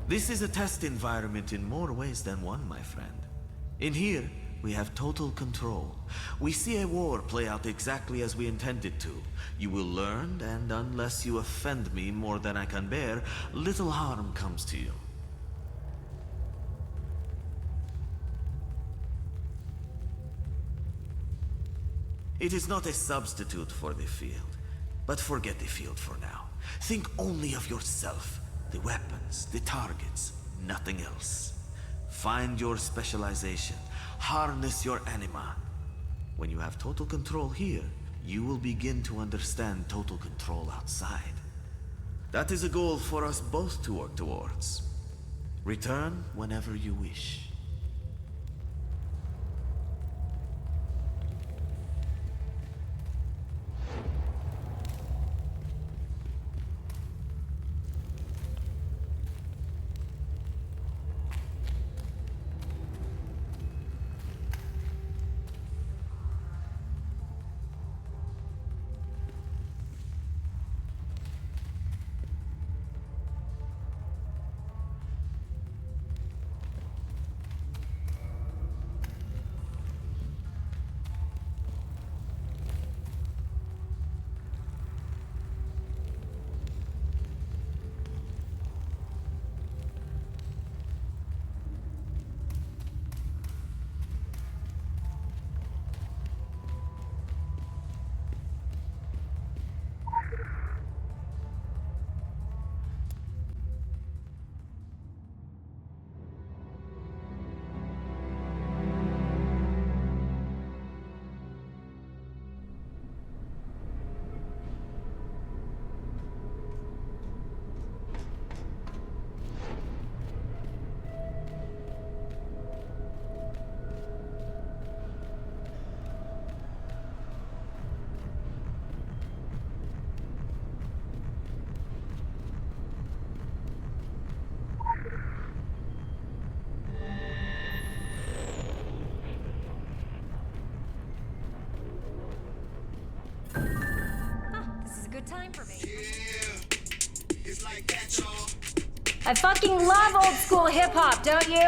[SPEAKER 16] This is a test environment in more ways than one, my friend. In here, we have total control. We see a war play out exactly as we intended to. You will learn, and unless you offend me more than I can bear, little harm comes to you. It is not a substitute for the field. But forget the field for now. Think only of yourself. The weapons, the targets, nothing else. Find your specialization. Harness your anima. When you have total control here, you will begin to understand total control outside. That is a goal for us both to work towards. Return whenever you wish.
[SPEAKER 8] Time for me. I fucking love old school hip hop, don't you?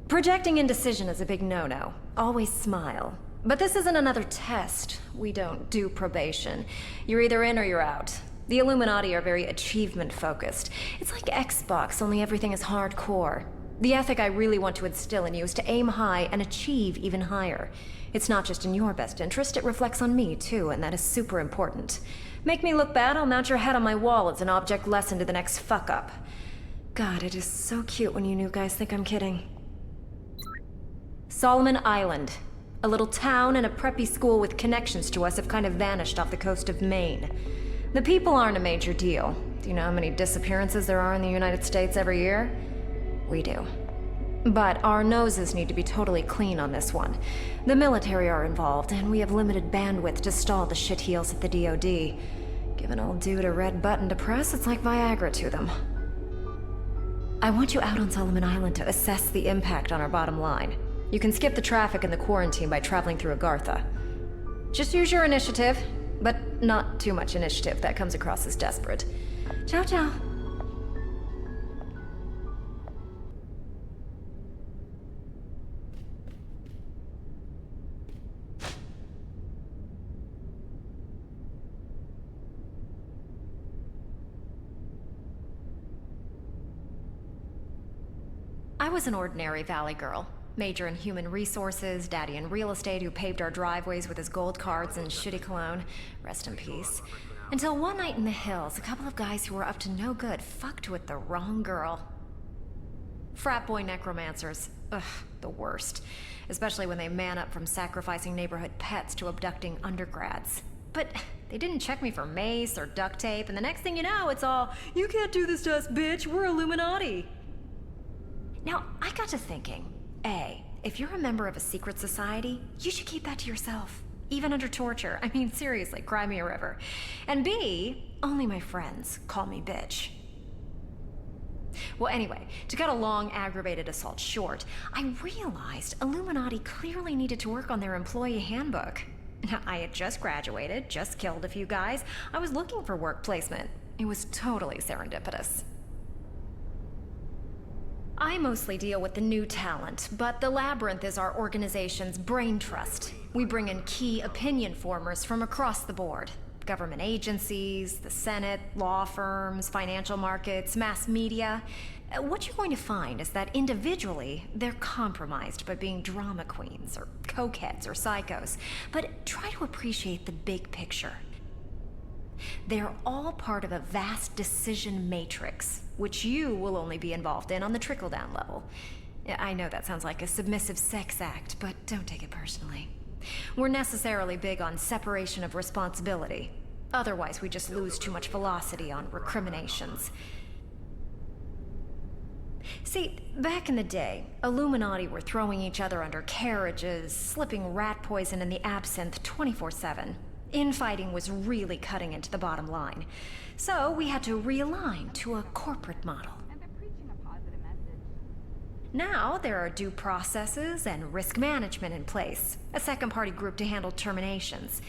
[SPEAKER 8] Projecting indecision is a big no-no. Always smile. But this isn't another test. We don't do probation. You're either in or you're out. The Illuminati are very achievement-focused. It's like Xbox, only everything is hardcore. The ethic I really want to instill in you is to aim high and achieve even higher. It's not just in your best interest, it reflects on me, too, and that is super important. Make me look bad, I'll mount your head on my wall as an object lesson to the next fuck-up. God, it is so cute when you new guys think I'm kidding. Solomon Island. A little town and a preppy school with connections to us have kind of vanished off the coast of Maine. The people aren't a major deal. Do you know how many disappearances there are in the United States every year? We do. But our noses need to be totally clean on this one. The military are involved, and we have limited bandwidth to stall the shitheels at the DoD. Give an old dude a red button to press, it's like Viagra to them. I want you out on Solomon Island to assess the impact on our bottom line. You can skip the traffic and the quarantine by traveling through Agartha. Just use your initiative, but not too much initiative. That comes across as desperate. Ciao, ciao. I was an ordinary valley girl. Major in human resources, daddy in real estate who paved our driveways with his gold cards and shitty cologne. Rest in peace. Until one night in the hills, a couple of guys who were up to no good fucked with the wrong girl. Frat boy necromancers. Ugh, the worst. Especially when they man up from sacrificing neighborhood pets to abducting undergrads. But they didn't check me for mace or duct tape, and the next thing you know, it's all, "You can't do this to us, bitch, we're Illuminati." Now, I got to thinking, A, if you're a member of a secret society, you should keep that to yourself. Even under torture. I mean, seriously, cry me a river. And B, only my friends call me bitch. Well, anyway, to cut a long, aggravated assault short, I realized Illuminati clearly needed to work on their employee handbook. Now, I had just graduated, just killed a few guys. I was looking for work placement. It was totally serendipitous. I mostly deal with the new talent, but the Labyrinth is our organization's brain trust. We bring in key opinion formers from across the board. Government agencies, the Senate, law firms, financial markets, mass media. What you're going to find is that individually, they're compromised by being drama queens, or cokeheads, or psychos. But try to appreciate the big picture. They're all part of a vast decision matrix, which you will only be involved in on the trickle-down level. I know that sounds like a submissive sex act, but don't take it personally. We're necessarily big on separation of responsibility. Otherwise, we just lose too much velocity on recriminations. See, back in the day, Illuminati were throwing each other under carriages, slipping rat poison in the absinthe 24/7. Infighting was really cutting into the bottom line. So we had to realign to a corporate model. Now there are due processes and risk management in place, a second-party group to handle terminations.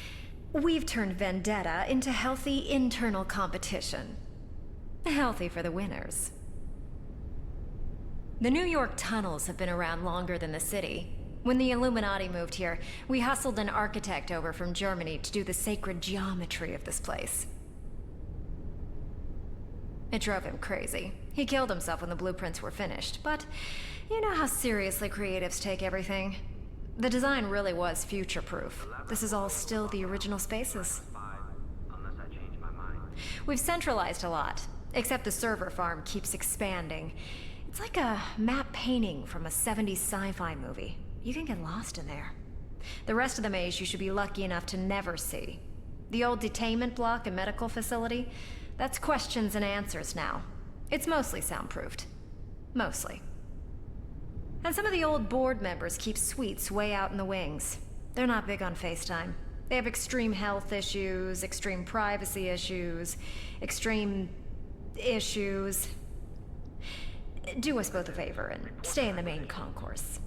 [SPEAKER 8] We've turned vendetta into healthy internal competition. Healthy for the winners. The New York tunnels have been around longer than the city. When the Illuminati moved here, we hustled an architect over from Germany to do the sacred geometry of this place. It drove him crazy. He killed himself when the blueprints were finished, but you know how seriously creatives take everything. The design really was future-proof. This is all still the original spaces. We've centralized a lot, except the server farm keeps expanding. It's like a map painting from a 70s sci-fi movie. You can get lost in there. The rest of the maze you should be lucky enough to never see. The old detainment block and medical facility, that's questions and answers now. It's mostly soundproofed. Mostly. And some of the old board members keep suites way out in the wings. They're not big on FaceTime. They have extreme health issues, extreme privacy issues, extreme issues. Do us both a favor and stay in the main concourse.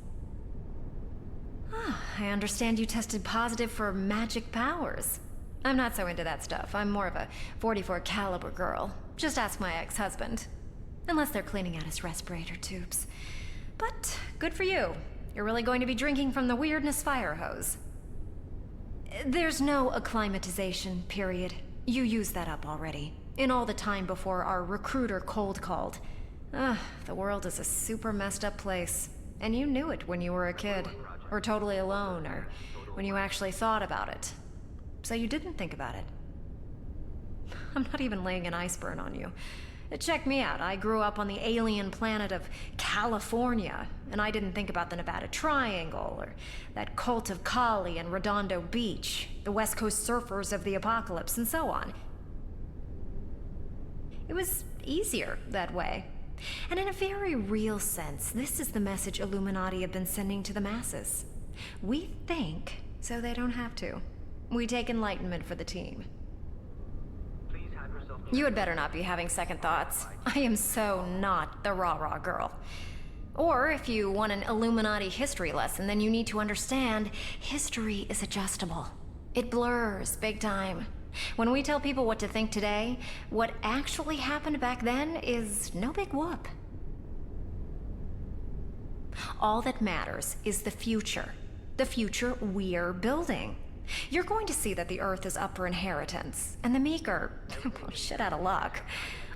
[SPEAKER 8] I understand you tested positive for magic powers. I'm not so into that stuff. I'm more of a .44 caliber girl. Just ask my ex-husband. Unless they're cleaning out his respirator tubes. But good for you. You're really going to be drinking from the weirdness fire hose. There's no acclimatization period. You used that up already. In all the time before our recruiter cold called. The world is a super messed up place. And you knew it when you were a kid. Or totally alone, or when you actually thought about it. So you didn't think about it. I'm not even laying an ice burn on you. Check me out. I grew up on the alien planet of California, and I didn't think about the Nevada Triangle, or that cult of Kali and Redondo Beach, the West Coast surfers of the apocalypse, and so on. It was easier that way. And in a very real sense, this is the message Illuminati have been sending to the masses. We think, so they don't have to. We take enlightenment for the team. You had better not be having second thoughts. I am so not the rah-rah girl. Or if you want an Illuminati history lesson, then you need to understand history is adjustable. It blurs big time. When we tell people what to think today, what actually happened back then is no big whoop. All that matters is the future we're building. You're going to see that the Earth is up for inheritance, and the meek are shit out of luck.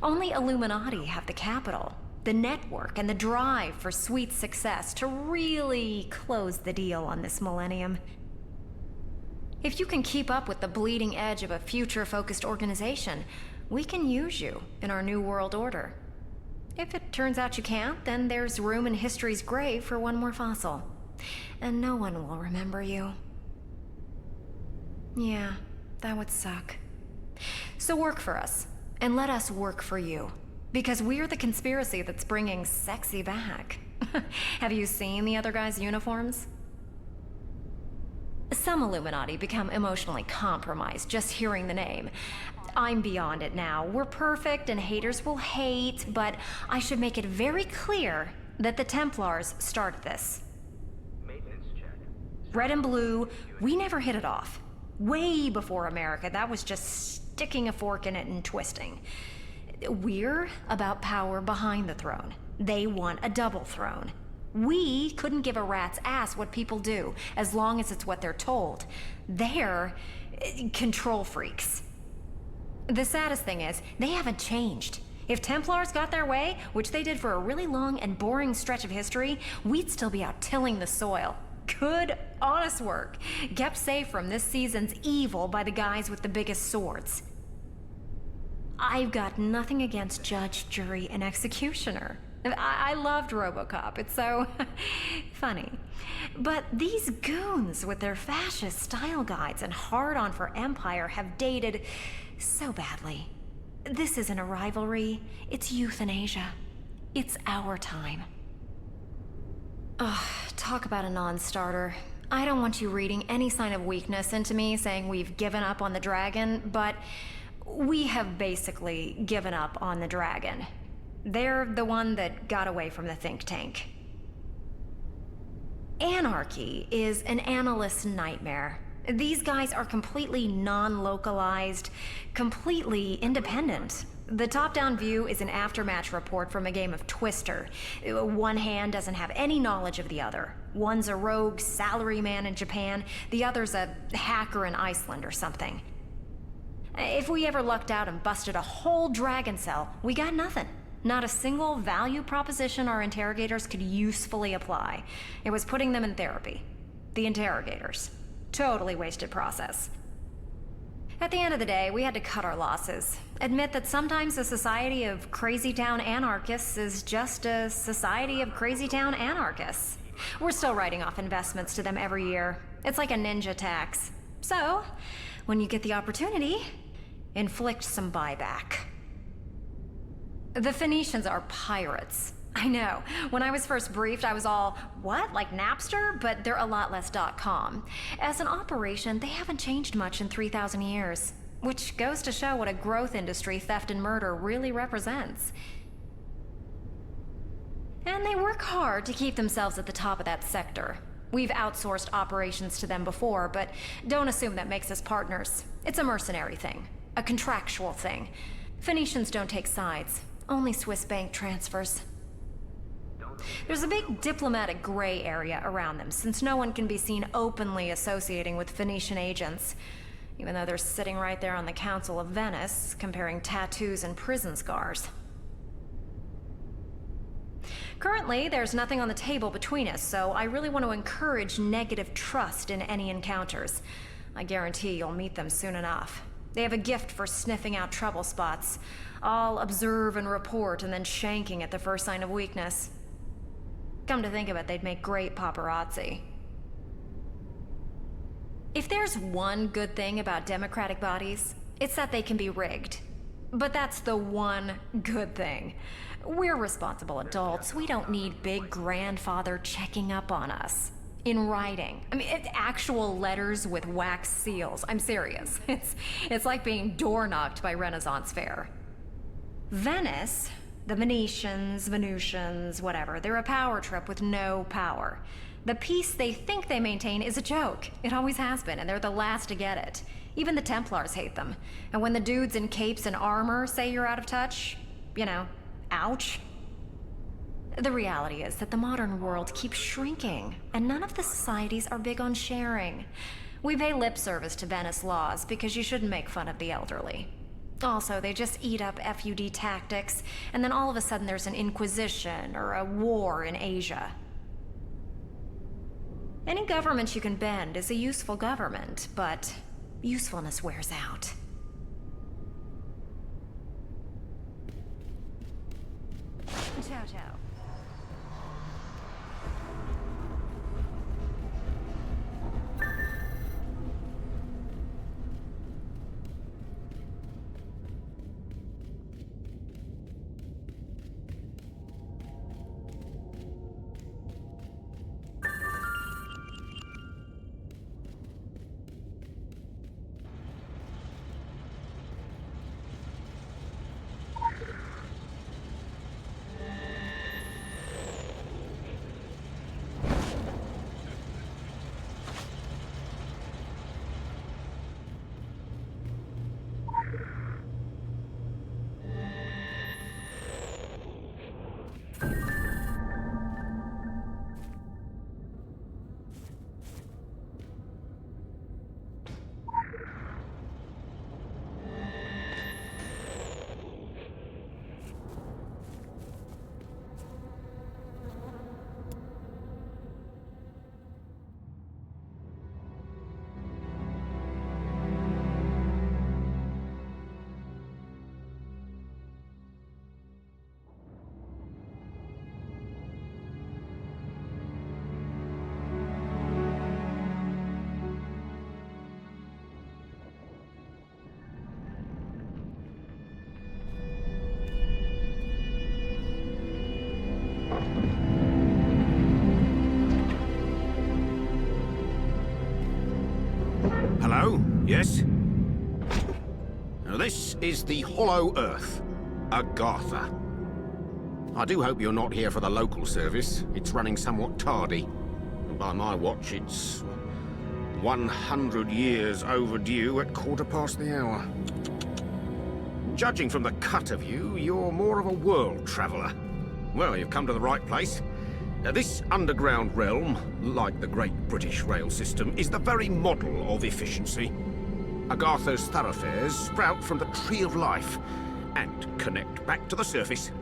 [SPEAKER 8] Only Illuminati have the capital, the network, and the drive for sweet success to really close the deal on this millennium. If you can keep up with the bleeding edge of a future-focused organization, we can use you in our new world order. If it turns out you can't, then there's room in history's grave for one more fossil. And no one will remember you. Yeah, that would suck. So work for us, and let us work for you. Because we're the conspiracy that's bringing sexy back. Have you seen the other guys' uniforms? Some Illuminati become emotionally compromised just hearing the name. I'm beyond it now. We're perfect and haters will hate, but I should make it very clear that the Templars started this. Red and blue, we never hit it off. Way before America, that was just sticking a fork in it and twisting. We're about power behind the throne. They want a double throne. We couldn't give a rat's ass what people do, as long as it's what they're told. They're control freaks. The saddest thing is, they haven't changed. If Templars got their way, which they did for a really long and boring stretch of history, we'd still be out tilling the soil. Good, honest work, kept safe from this season's evil by the guys with the biggest swords. I've got nothing against judge, jury, and executioner. I loved RoboCop, it's so funny. But these goons with their fascist style guides and hard-on for Empire have dated so badly. This isn't a rivalry, it's euthanasia. It's our time. Ugh, talk about a non-starter. I don't want you reading any sign of weakness into me saying we've given up on the dragon, but we have basically given up on the dragon. They're the one that got away from the think tank. Anarchy is an analyst's nightmare. These guys are completely non-localized, completely independent. The top-down view is an aftermatch report from a game of Twister. One hand doesn't have any knowledge of the other. One's a rogue salaryman in Japan, the other's a hacker in Iceland or something. If we ever lucked out and busted a whole dragon cell, we got nothing. Not a single value proposition our interrogators could usefully apply. It was putting them in therapy. The interrogators. Totally wasted process. At the end of the day, we had to cut our losses. Admit that sometimes a society of crazy town anarchists is just a society of crazy town anarchists. We're still writing off investments to them every year. It's like a ninja tax. So, when you get the opportunity, inflict some buyback. The Phoenicians are pirates. I know. When I was first briefed, I was all, what, like Napster? But they're a lot less .com. As an operation, they haven't changed much in 3,000 years. Which goes to show what a growth industry theft and murder really represents. And they work hard to keep themselves at the top of that sector. We've outsourced operations to them before, but don't assume that makes us partners. It's a mercenary thing. A contractual thing. Phoenicians don't take sides. Only Swiss bank transfers. There's a big diplomatic gray area around them, since no one can be seen openly associating with Phoenician agents, even though they're sitting right there on the Council of Venice, comparing tattoos and prison scars. Currently, there's nothing on the table between us, so I really want to encourage negative trust in any encounters. I guarantee you'll meet them soon enough. They have a gift for sniffing out trouble spots. I'll observe and report, and then shanking at the first sign of weakness. Come to think of it, they'd make great paparazzi. If there's one good thing about democratic bodies, it's that they can be rigged. But that's the one good thing. We're responsible adults. We don't need big grandfather checking up on us. In writing. I mean, actual letters with wax seals. I'm serious. It's like being door-knocked by Renaissance fair. Venice, the Venusians, whatever, they're a power trip with no power. The peace they think they maintain is a joke. It always has been, and they're the last to get it. Even the Templars hate them. And when the dudes in capes and armor say you're out of touch, ouch. The reality is that the modern world keeps shrinking, and none of the societies are big on sharing. We pay lip service to Venice laws because you shouldn't make fun of the elderly. Also, they just eat up FUD tactics, and then all of a sudden there's an inquisition or a war in Asia. Any government you can bend is a useful government, but usefulness wears out. Ciao, ciao.
[SPEAKER 18] Yes? Now this is the Hollow Earth, Agartha. I do hope you're not here for the local service. It's running somewhat tardy. And by my watch, it's 100 years overdue at 1/4 the hour. Judging from the cut of you, you're more of a world traveller. Well, you've come to the right place. Now, this underground realm, like the Great British Rail System, is the very model of efficiency. Agartha's thoroughfares sprout from the Tree of Life and connect back to the surface.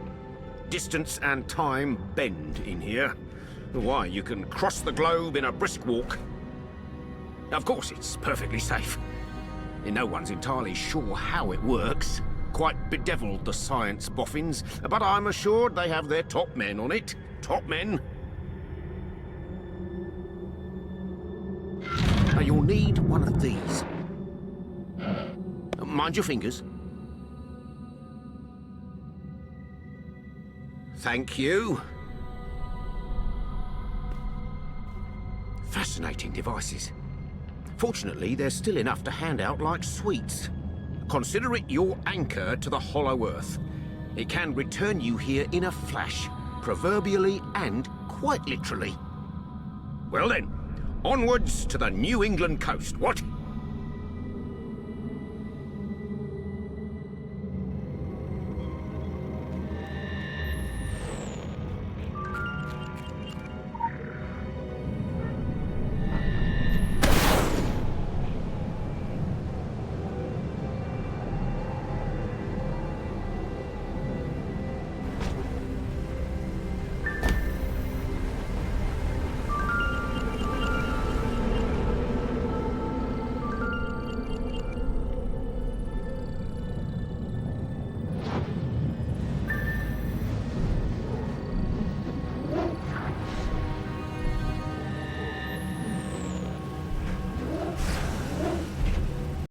[SPEAKER 18] Distance and time bend in here. Why, you can cross the globe in a brisk walk. Of course, it's perfectly safe. No one's entirely sure how it works. Quite bedeviled, the science boffins, but I'm assured they have their top men on it. Top men. Now, you'll need one of these. Mind your fingers. Thank you. Fascinating devices. Fortunately, there's still enough to hand out like sweets. Consider it your anchor to the Hollow Earth. It can return you here in a flash, proverbially and quite literally. Well then, onwards to the New England coast, what?